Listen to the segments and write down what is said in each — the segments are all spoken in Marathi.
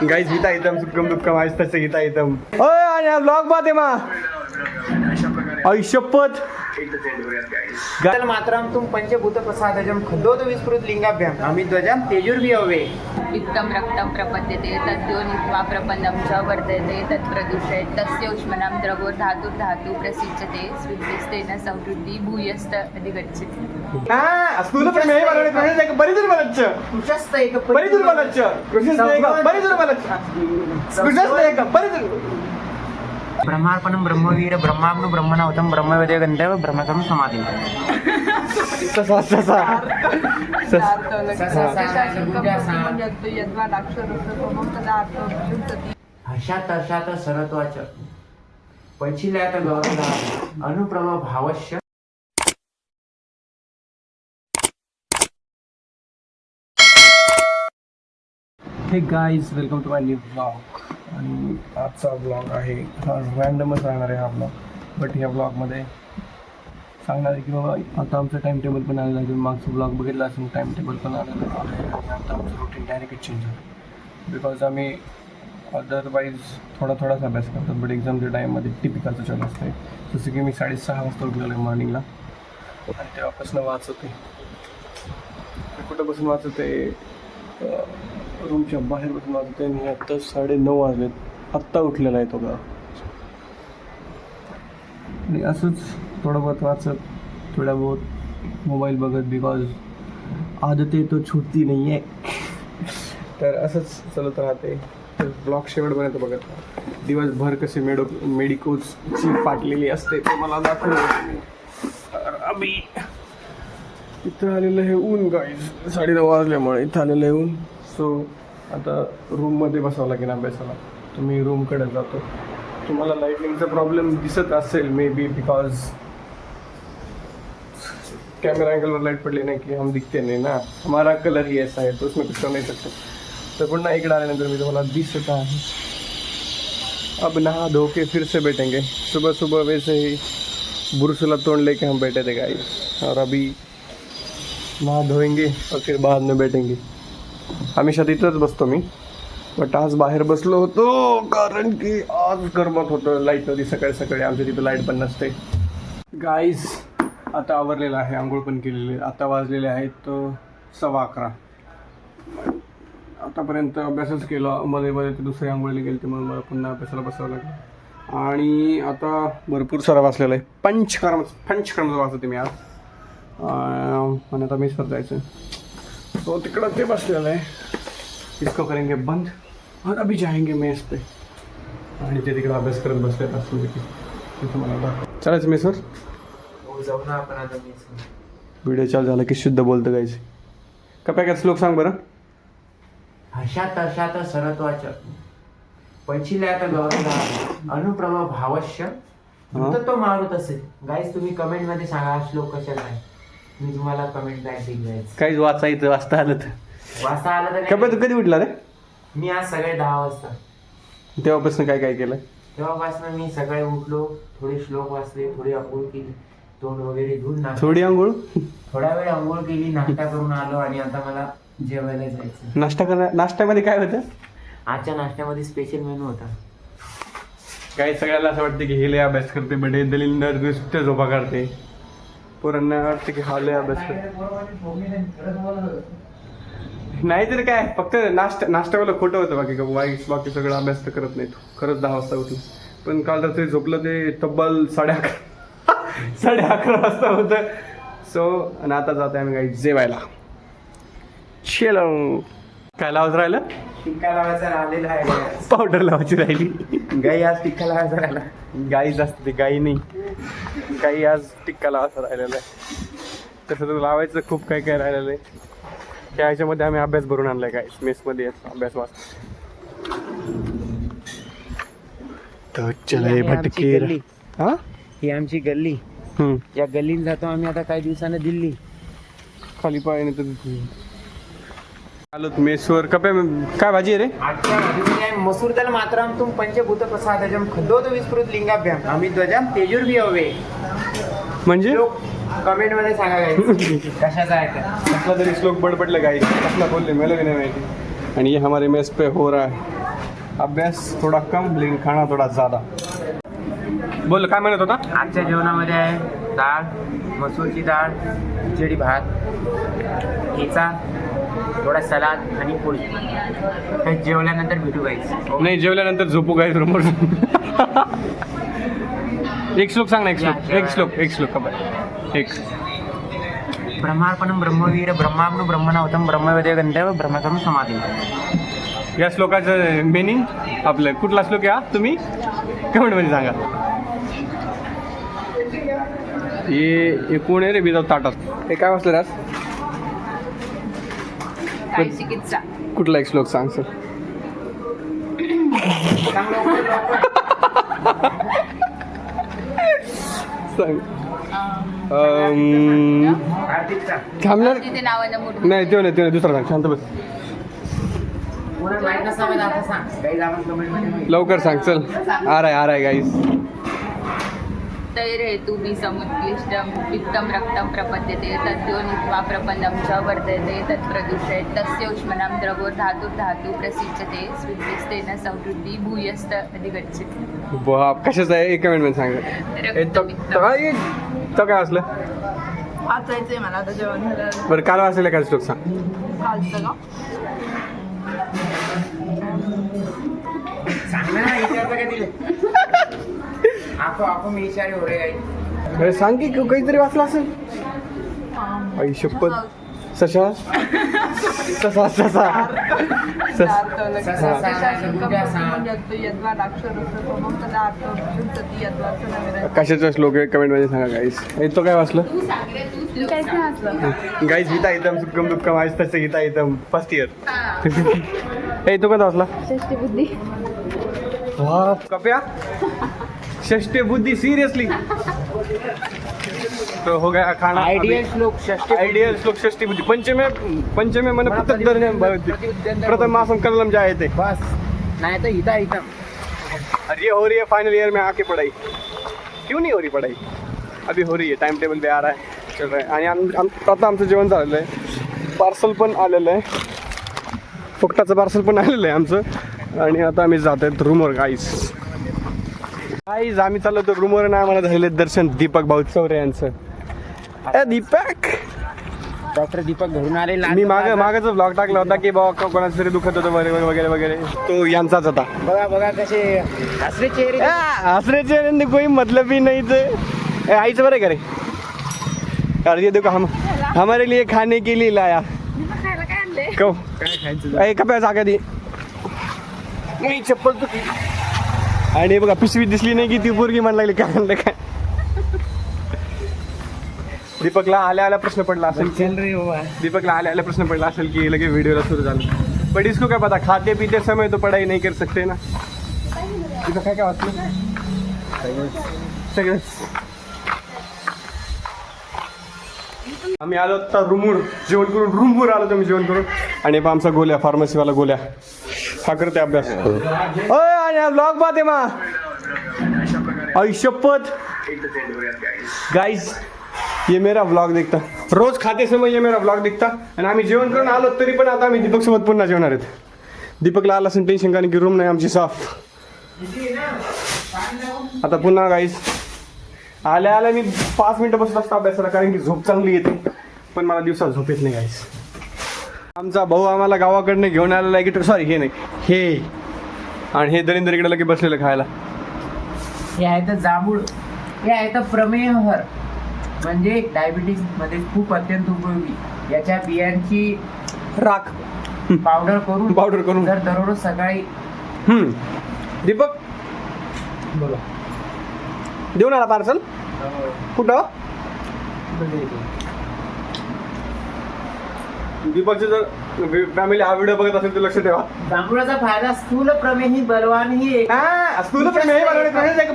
गाइस हिता हितम सुखम दुःखम आज तसे हिता हितम ओय आणि ब्लॉग मध्ये मा ऐशपत गल मातरम तुम पंचभूत प्रसादजम खद्योत विस्मृत लिंगाभ्याम अमिध्वजम तेजुर्विहवे इत्थं रक्तं प्रपद्यते तद्योनित्वा प्रपन्नं च वर्धते तत्प्रदूषयेत् तस्य उष्मनं द्रवो धातु प्रसिच्यते स्विद्यस्तेन समृद्धी भूयस्त अधिगच्छति हां स्कूल पण मी बनवले एक बरी दूर बनच तुझस्त एक बरी दूर बनच कृष्ण एक बरी दूर बनच कृष्ण एक बरी दूर ब्रह्मार्पणं ब्रह्मवीर ब्रह्माग्नु ब्रह्मणावतं ब्रह्मवेदे गंधर्व ब्रह्मकर्म समाधि हर्षात सरत्वाच पैचिल्यात गौरवदा अनुप्रभ भावश्य. Hey guys welcome to my new blog. आणि आजचा ब्लॉग आहे हा रँडमच राहणार आहे हा ब्लॉग. बट ह्या ब्लॉगमध्ये सांगणार आहे की बाबा आता आमचं टाईम टेबल पण आलेलं आहे. मागचं ब्लॉग बघितला असेल टाईम टेबल पण आलेलं आहे आणि आता आमचं रुटीन डायरेक्ट चेंज झालं बिकॉज आम्ही अदरवाईज थोडाच अभ्यास करतात बट एक्झामच्या टाईममध्ये टिपिकलचं चालू असतं. जसं की मी 6:30 वाजता उठलेलो आहे मॉर्निंगला आणि तेव्हापासून वाचत आहे. कुठं बसून वाचत आहे रूमच्या बाहेर बसून वाजत आहे. मी आत्ता 9:30 वाजलेत. आत्ता उठलेला आहे तो का आणि असंच थोडं बहुत वाचत थोडा बहुत मोबाईल बघत बिकॉज आदते तो छुटती नाही आहे. तर असंच चालत राहते. तर ब्लॉग शेवटपर्यंत बघत दिवसभर कसे मेडिकोजची फाटलेली असते ते मला दाखवलं. अभि इथं आलेलं आहे ऊन गाईज 9:30 वाजल्यामुळे इथं आलेलं आहे ऊन. सो आता रूममध्ये बसावं लागेल अभ्यासाला. तर मी रूमकडे जातो. तुम्हाला लाईटिंगचा प्रॉब्लेम दिसत असेल may be because camera angle per light पडली नहीं कि हम दिखते नहीं ना. हमारा कलर ही ऐसा है तो उसमें कुछ कर नहीं सकते. तो पुन्हा इकडे आल्यानंतर मी तुम्हाला दिसत आहे. अब नहा धो के फिर से बैठेंगे. सुबह सुबह वैसे ही बुरसुला तोड़ लेके हम बैठे थे गाइस और अभी नहा धोएंगे और फिर बाद में बैठेंगे. हमेशा तिथंच बसतो मी बट आज बाहेर बसलो होतो कारण की आज गरमत होतं. लाईट नव्हती सकाळी आमच्या तिथं लाईट पण नसते. गाईज आता आवरलेलं आहे आंघोळ पण केलेली. आता वाजलेले आहेत 11:15. आतापर्यंत अभ्यासच केला. मध्ये ते दुसरी आंघोळीला गेली ते म्हणून मला पुन्हा अभ्यासाला बसावं लागलं. आणि आता भरपूर सारा वाचलेला आहे. पंचकर्म वाचते मी आज आणि आता मेसवर जायचं. तो तिकडं ते बसलेलं आहे. इसको करेंगे बंद और अभी जाएंगे मेस पे. आणि ते तिकडं अभ्यास करत बसले असले की ते तुम्हाला दाखव. चालायचं मेसवर जाऊ ना आपण आता मेसवर. व्हिडिओ चालू झाला की शुद्ध बोलतं गायचं. काय श्लोक सांग बरं. हर्षात सरत्वाच पैचिल्यात गौरवदा अनुप्रभ भावश्य तो मारुत असेल. गाईज तुम्ही कमेंट मध्ये सांगा श्लोक कशाला आहे. मी तुम्हाला कमेंट बॅक देईल. काहीच वाचता आलं तर वाजता आला तर कपडे तू कधी उठला रे. मी आज सगळे 10 वाजता. तेव्हापासून काय केलं. तेव्हापासून मी सकाळी उठलो थोडे श्लोक वाचले थोडी आंघोळ केली तोंड वगैरे धुवून थोडी आंघोळ थोडा वेळ आंघोळ केली नाश्ता करून आलो आणि आता मला जेवायला जायचं. नाश्त्यामध्ये काय होतं. आजच्या नाश्त्यामध्ये स्पेशल मेनू होता. काही सगळ्याला असं वाटतं की हे लय अभ्यास करते बडे दलिंदर नुसत्या झोपा काढते. पोरांना वाटतं की हा लय अभ्यास करते. नाही तर काय फक्त नाश्त्यावाला खोटं होतं. बाकी सगळं अभ्यास तर करत नाही. खरंच 10 वाजता उठलं पण काल रात्री झोपलं ते तब्बल 11:30 वाजता होतं. सो आणि आता जाते आम्ही काही जेवायला. चलो काय लावायचं राहिलं. टिक्का लावायचा राहिलेला आहे. पावडर लावायची राहिली. गाई आज टिक्का लावायचा राहिला. गाईच असते ते गाई नाही. गाई आज टिक्का लावायचा राहिलेला आहे. तसं तर लावायचं खूप काय राहिलेलं आहे. त्या ह्याच्यामध्ये आम्ही अभ्यास भरून आणलाय काय मेसमध्ये अभ्यास वाचतो. तर चला भटकेर हा ही आमची गल्ली. या गल्लीत जातो आम्ही आता काही दिवसानं दिल्ली. खाली पाय आलो मेसवर. काय भाजी आहे रे. आजच्या भाजीमध्ये आहे मसूर दाल मातरम तुम पंचभूत प्रसादजम खद्योत विस्मृत लिंगाभ्याम अमिध्वजम तेजुर्विहवे. म्हणजे कमेंट मध्ये सांगा गाईस कशाचा आहे कसला तरी श्लोक बडबडलं गाई कसला बोलले मला नाही माहिती. आणि ये हमारे मेस पे हो रहा है अभ्यास थोडा कम लेकिन खाना थोडा ज्यादा. बोल काय म्हणत होता? आजच्या जेवणामध्ये आहे डाळ, मसूरची डाळ, खिचडी भात, ठेचा, थोडा सलाद आणि पोळी. हे जेवल्यानंतर भेटू गाईस. नाही जेवल्यानंतर झोपू काय रूमवर. एक श्लोक सांग ना. एक श्लोक खबर एक. ब्रह्मार्पणम ब्रह्मवीर ब्रह्माग्नु ब्रह्मणावतम ब्रह्मवेदे गंधर्व ब्रह्मकर्म समाधी. या श्लोकाचं मिनिंग आपलं कुठला श्लोक आहे तुम्ही कमेंटमध्ये सांगा. हे कोण आहे रे विदाऊट ताटात? हे काय वाचलं राज? काय चिकित्सा. कुठला एक श्लोक सांग सर. सांग. कार्तिकचा थांबणार तिथे नावानं मोठं नाही. ते नाही दुसरा सांग. शांत बस. कोणाला माहित नसावं आता सांग गाईस. आपण कमेंटमध्ये लवकर सांग चल. आ रहा है गाईस. तैरेतु बि समुत्क्लिष्टं वित्तं रक्तं प्रपद्यते तद्योनित्वा प्रपन्नं च वर्धते तत्प्रदूषयेत् तस्य उष्मनां द्रवो धातुर्धातु प्रसिच्यते स्विद्यस्तेन समृद्धी भूयस्त अधिगच्छति. बाप कशाचं आहे? एक कमेंटमध्ये सांग. तो काय वाचलं? वाचायचंय मला आता जेवण झालं. बरं काल वाचलेलं काय श्लोक सांग. कालचं का? सांग ना. विचारता का दिले आपण विचारे हो रे गाईस. अरे सांग की काहीतरी वाचलं असेल. आई शपथ. सशा ससा ससा कशाचा श्लोक आहे कमेंटमध्ये सांगा गाईस. तो काय वाचलं? काहीच नाही वाचलं. गाईस गीता इथं सुक्कम दुक्कम आज तसं गीता इथं फर्स्ट इयर. ए तो कसा वाचला? षष्टी बुद्धी. कप्या षष्टी बुद्धि सीरियसली. तो हो गया खाना. आइडियल श्लोक षष्टी. आइडियल श्लोक षष्टी बुद्धि पंचमे मन प्रथम मासम कलम जाए थे. बस नाही तर इथं और ये हो रही है फाइनल ईयर में आके पढ़ाई. क्यों नहीं हो रही पढ़ाई? अभी हो रही है. टाइम टेबल पे आ रहा है चल रहा है. आणि आता आमचं जेवण झालेलं आहे. पार्सल पण आलेलं आहे. फुकटाचं पार्सल पण आलेलं आहे आमचं. आणि आता आम्ही जात आहेत रूमवर गाईस. आम्ही चाललो तर रूमवर ना आम्हाला झालेलं दर्शन दीपक भाऊ चौरे यांचं. दीपक डॉक्टर दीपक घरून आले. मी मागाचा ब्लॉग टाकला होता की बाबा कोणाचं तरी दुखत होतं वगैरे वगैरे वगैरे. तो यांचाच होता. बघा कसे हसरे चेहरे. हसरे चेहरे कोई मतलब ही नहीं थे. आईचं बरं करे. यार ये देखो हमारे लिए खाने के लिए लाया. कहो काय खायचं? अरे कप्या जागा दे. मी चप्पल तुटली. आणि बघा पिशवी दिसली नाही की ती पोरगी म्हणायला लागली काय म्हणलं काय. दीपकला आल्या प्रश्न पडला असेल. चल रे बाबा. दीपकला आल्या प्रश्न पडला असेल की लगे वीडियोला सुरू झालं. बट इसको क्या पता खाते पीते समय तो पढ़ाई नहीं कर सकते ना. तिथं काय काय वाचलं सगळंच. आम्ही आलो आता रूमवर जेवण करून. रूमवर आलो तुम्ही जेवण करून. आणि बा आमचा गोल्या फार्मसीवाला गोल्या हा करते अभ्यास. आणि ब्लॉग पाहते मा आई शपथ. गाइस ये मेरा व्लॉग दिखता. रोज खाते समय ये मेरा व्लॉग दिखता. आणि आम्ही जेवण करून आलो तरी पण आता आम्ही दीपक सोबत पुन्हा जेवणार आहेत. दीपकला आला असेल टेन्शन कारण की रूम नाही आमची साफ. आता पुन्हा गाईस आल्या मी 5 मिनिटं बसत असतो अभ्यासाला कारण की झोप चांगली येते. पण मला दिवसात झोप येत नाही गाईस. आमचा भाऊ आम्हाला गावाकडनं घेऊन आलेला आहे की सॉरी हे नाही हे. आणि हे दलिंदर इकडे लगे बसलेलं खायला. हे आहे तर जांभूळ. हे आहे तर प्रमेहर म्हणजे डायबिटीज मध्ये खूप अत्यंत उपयोगी. याच्या बियांची राख पावडर करून जर दररोज सकाळी. दीपक बोला देऊन आला पार्सल. कुठं? दीपकचे जर फॅमिली हा व्हिडिओ बघत असेल तर लक्ष ठेवा. जांभूळाचा फायदा स्थूल प्रमेही बलवानही स्थूल प्रमेय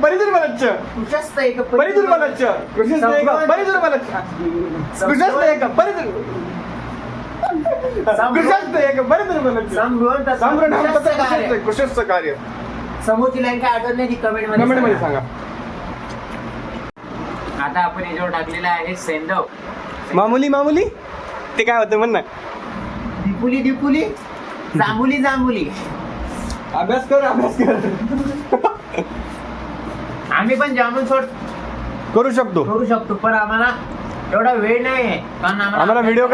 बरी दुर्बलच्च कुशस्त एक बरी दुर्बलच्च कुशस्त एक बरी दुर्बलच्च कुशस्त एक बरी कुशस्त एक बरी दुर्बलच्च समृद्ध कुशस्त कार्य. समोरची लाईन काय आठवत नाही ती कमेंट मध्ये सांगा. आता आपण याच्यावर टाकलेला आहे सेंदव. मामुली ते काय होतं म्हण ना. दिपुली जांभुली अभ्यास कर. आम्ही पण जामून सोड करू शकतो. करू शकतो पण आम्हाला एवढा वेळ नाही आहे कारण आम्हाला व्हिडिओ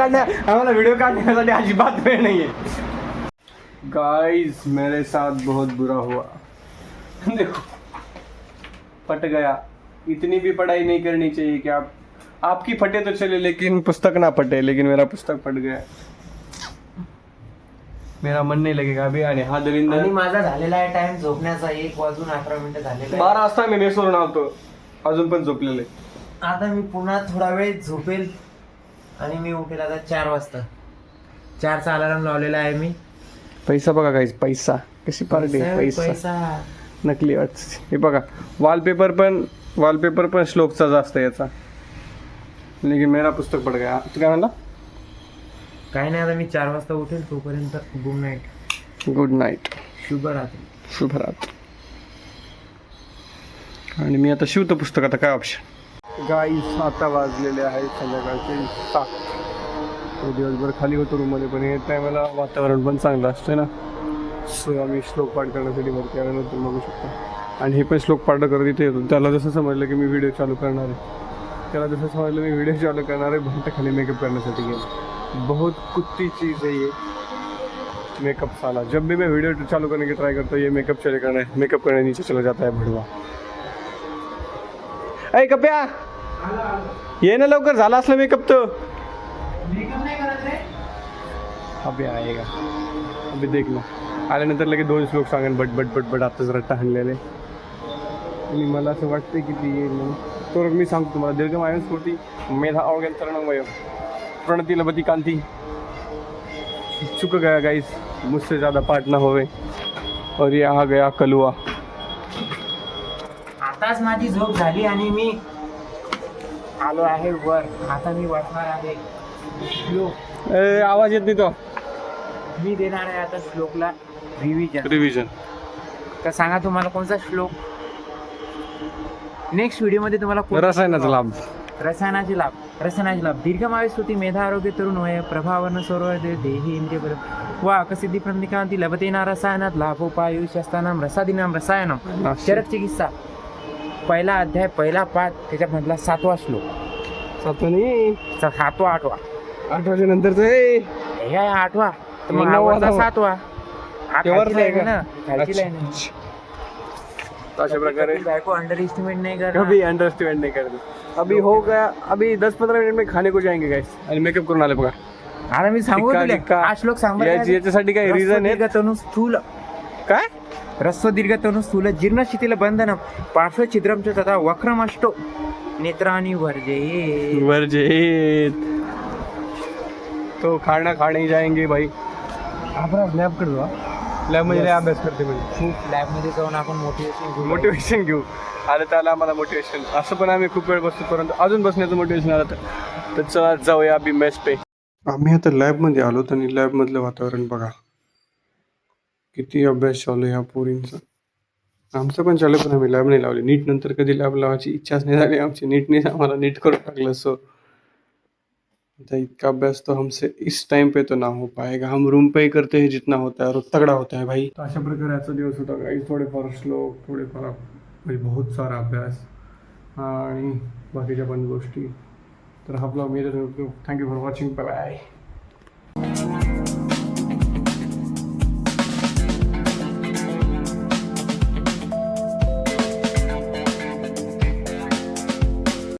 काढण्यासाठी अजिबात वेळ नहीं है. गाइस मेरे साथ बहुत बुरा हुआ. देखो फट गया. इतनी भी पढ़ाई नहीं करनी चाहिए कि आपकी फटे तो चले लेकिन पुस्तक ना फटे. लेकिन मेरा पुस्तक फट गया. मेरा मन नहीं लगेगा अभी. आणि हा दलिंदर आणि माझा झालेला आहे टाइम झोपण्याचा 1:11 झालेला 12 वाजता मी मेसवरून आलतो अजून पण झोपलेले. आता मी पुन्हा थोडा वेळ झोपेल आणि मी उठेल आता 4 वाजता. 4चा अलार्म लावलेला आहे मी. पैसा बघा गाईस. पैसा कशी पार्टी. पैसा नकली वाटत. हे बघा वॉलपेपर पण श्लोकचा जास्त याचा. लेकिन मेरा पुस्तक पड गया. तू काय म्हणला. काही नाही आता मी 4 वाजता उठेल तोपर्यंत गुड नाईट. Good night. शुभरात्री. शुभरात्री. आणि मी आता शिवतो पुस्तक. आता काय ऑप्शन. गाईस आता वाजलेले आहेत संध्याकाळचे 7. दिवसभर खाली होतो रूममध्ये पण हे टायमाला वातावरण पण चांगलं असतं ना. सो आम्ही श्लोक पाठ करण्यासाठी वरती आल्यानंतर बघू शकतो. आणि हे पण श्लोक पाठ करत इथे येतो. त्याला जसं समजलं की मी व्हिडिओ चालू करणार आहे भंट खाली मेकअप करण्यासाठी गेलो. बहुत कुत्ती चीज़ है ये मेकअप साला. जब भी मैं वीडियो चालू करने की ट्राई करता हूँ ये मेकअप करने नीचे चला जाता है भडवा. अय कप्या ये ना लवकर. झाला असला मेकअप तो. अभी आएगा. अभी देख ना. आल्यानंतर लगेच 2 श्लोक सांगेन बट बट बट बट आताच रट्टा हाणलेले. आणि मला असं वाटतं की ती येईल म्हणून. तो मी सांगतो तुम्हाला. दीर्घमायन स्फूर्ती मेधा अवगेन तरणमय प्रणति लबती कांती. चुक गया गाइस. मुझसे ज़्यादा पाठ ना होवे. और ये आ गया कलुआ. आताच माझी झोप झाली आणि मी आलो आहे वर. आता मी वाचणार आहे श्लोक. आवाज येत नाही तो. मी देणार आहे आता श्लोकला रिव्हिजन. तर सांगा तुम्हाला कोणता श्लोक. नेक्स्ट व्हिडिओमध्ये तुम्हाला रसायनाचा लाभ. रसायनाचे लाभ. दीर्घमायू स्तुती मेधा आरोग्य तरुण वय प्रभावर्ण सर्व देही इंद्रिय बल वा कसिद्धी प्रतिकांती लभतेना रसायनात लाभोपायु शस्त्रानाम रसादीनाम रसायनम. चरक चिकित्सा. पहिला अध्याय पहिला पाठ त्याच्यामधला 7वा श्लोक. 7वा 8वा 8 नंतरचं हे आहे 8वा. तर मग 9वा 7वा. अशा प्रकारे बायको अंडर एस्टिमेट नहीं कर. कभी अंडरस्टिमेट नहीं करते. अभी हो गया. अभी 10-15 मिनट में खाने को जाएंगे गाइस. आणि मेकअप करून आले बघा. आता मी सांगू तुला हा श्लोक सांग. याच्यासाठी काय रिझन आहे. तनु स्थूल काय. रस्व दीर्घ तनु स्थूल जीर्ण शिथिल बंधन पार्श्व छिद्रम च तथा वक्रमष्टो नेत्राणी वर्जेत. तो खाणे जाएंगे भाई. आपण लॅब करतो. लॅब मध्ये अभ्यास करते म्हणजे खूप लॅब मध्ये जाऊन आपण मोटिवेशन घेऊ. आलं त्याला आम्हाला मोटिवेशन. असं पण आम्ही खूप वेळ बसतो परंतु अजून बसण्याचं मोटिवेशन आलं तर चला जाऊया अभि मेस पे. आम्ही आता लॅबमध्ये आलो आणि लॅबमधलं वातावरण बघा. किती अभ्यास चालू आहे ह्या पोरींचा. आमचं पण चालू पण आम्ही लॅब नाही लावली. नीट नंतर कधी लॅब लावायची इच्छाच नाही झाली आमची. नीटने आम्हाला नीट करून टाकलं. सो इतना अभ्यास तो हमसे इस टाइम पे तो ना हो पाएगा. हम रूम पे ही करते हैं जितना होता है और तगड़ा होता है भाई. अशा प्रकारे दिवस होता गाइस. थोडेफार श्लोक थोडेफार म्हणजे बहुत सारा अभ्यास आणि बाकीच्या पण गोष्टी. तर हा ब्लॉग मी thank you for watching. Bye bye.